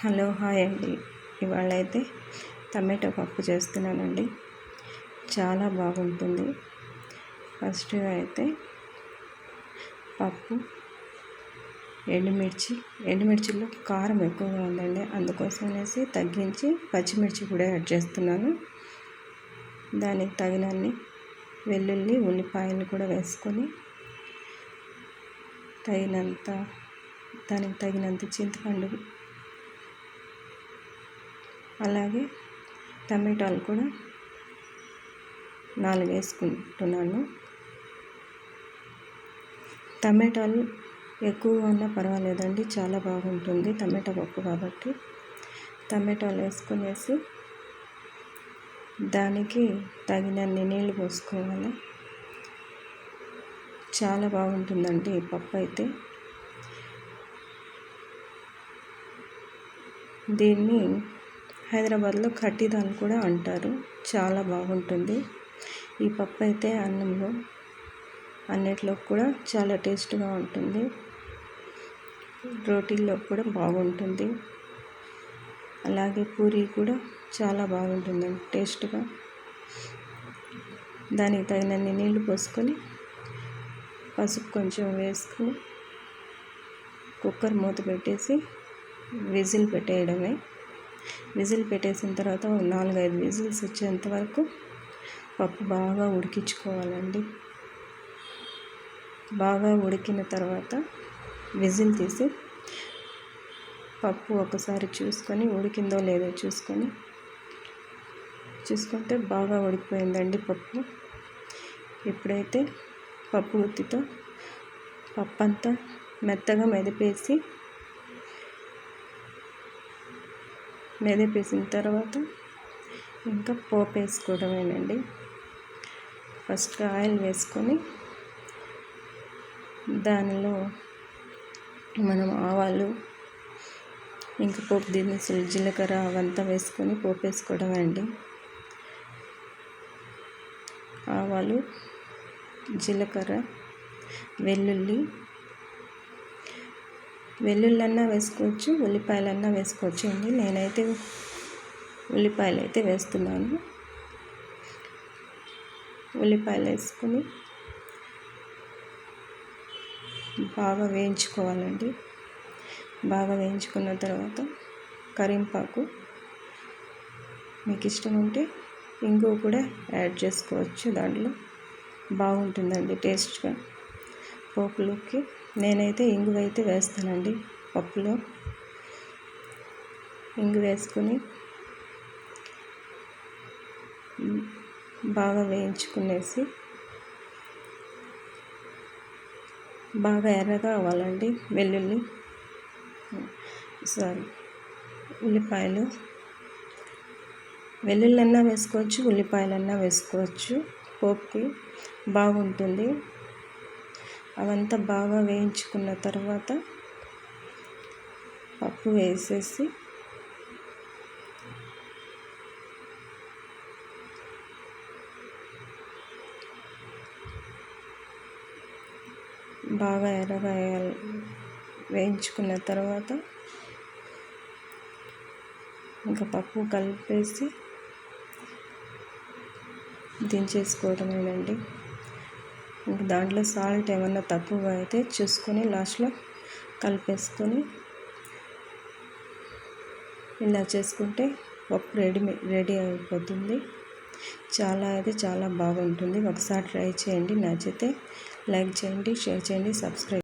Hello hi అండి. ఇవాళ అయితే టమాటో పప్పు చేస్తున్నానండి. చాలా బాగుంటుంది. ఫస్ట్గా అయితే పప్పు, ఎండుమిర్చిలో కారం ఎక్కువగా ఉందండి, అందుకోసం అనేసి తగ్గించి పచ్చిమిర్చి కూడా యాడ్ చేస్తున్నాను. దానికి తగినన్ని వెల్లుల్లి, ఉల్లిపాయలు కూడా వేసుకొని దానికి తగినంత చింతపండు, అలాగే టమాటాలు కూడా 4 వేసుకుంటున్నాను. టమాటాలు ఎక్కువగా ఉన్నా పర్వాలేదండి, చాలా బాగుంటుంది టమాటా పప్పు కాబట్టి. టమాటాలు వేసుకునేసి దానికి తగినన్ని నీళ్ళు పోసుకోవాలి. చాలా బాగుంటుందండి ఈ పప్పు అయితే. దీన్ని హైదరాబాద్లో కట్టి దాల్ కూడా అంటారు. చాలా బాగుంటుంది ఈ పప్పు అయితే. అన్నంలో అన్నిట్లో కూడా చాలా టేస్ట్గా ఉంటుంది. రోటీల్లో కూడా బాగుంటుంది, అలాగే పూరి కూడా చాలా బాగుంటుందండి టేస్ట్గా. దానికి తగినన్ని నీళ్లు పోసుకొని పసుపు కొంచెం వేసుకొని కుక్కర్ మూత పెట్టేసి విజిల్ పెట్టేయడమే. విజిల్ పెట్టేసిన తర్వాత 4-5 విజిల్స్ వచ్చేంత వరకు పప్పు బాగా ఉడికించుకోవాలండి. బాగా ఉడికిన తర్వాత విజిల్ తీసి పప్పు ఒకసారి చూసుకొని ఉడికిందో లేదో చూసుకుంటే బాగా ఉడికిపోయిందండి పప్పు. ఇప్పుడైతే పప్పు గుత్తితో పప్పు అంతా మెత్తగా మెదిపేసిన తర్వాత ఇంకా పోపు వేసుకోవడమేనండి. ఫస్ట్గా ఆయిల్ వేసుకొని దానిలో మనం ఆవాలు, ఇంకా పోపు దినుసులు, జీలకర్ర అవంతా వేసుకొని పోపు వేసుకోవడమే అండి. ఆవాలు, జీలకర్ర, వెల్లుల్లన్నా వేసుకోవచ్చు, ఉల్లిపాయలన్నా వేసుకోవచ్చు అండి. నేనైతే ఉల్లిపాయలు అయితే వేస్తున్నాను. ఉల్లిపాయలు వేసుకొని బాగా వేయించుకోవాలండి. బాగా వేయించుకున్న తర్వాత కరింపాకు, మీకు ఇష్టం ఉంటే ఇంగువ కూడా యాడ్ చేసుకోవచ్చు. దాంట్లో బాగుంటుందండి టేస్ట్గా పోపులోకి. నేనైతే ఇంగువ అయితే వేస్తానండి పప్పులో. ఇంగు వేసుకొని బాగా వేయించుకునేసి బాగా ఎర్రగా అవ్వాలండి. ఉల్లిపాయలు, వెల్లుల్లన్నా వేసుకోవచ్చు, ఉల్లిపాయలన్నా వేసుకోవచ్చు. పోపుకి బాగుంటుంది. అవంతా బాగా వేయించుకున్న తర్వాత పప్పు వేసేసి బాగా ఎర్రగా వేయించుకున్న తర్వాత ఇంకా పప్పు కలిపేసి దించేసుకోవడమేనండి. ఇంకా దాంట్లో సాల్ట్ ఏమన్నా తక్కువగా అయితే చూసుకొని లాస్ట్లో కలిపేసుకొని ఇలా చేసుకుంటే పప్పు రెడీ అయిపోతుంది. చాలా బాగుంటుంది. ఒకసారి ట్రై చేయండి. నచ్చితే లైక్ చేయండి, షేర్ చేయండి, సబ్స్క్రైబ్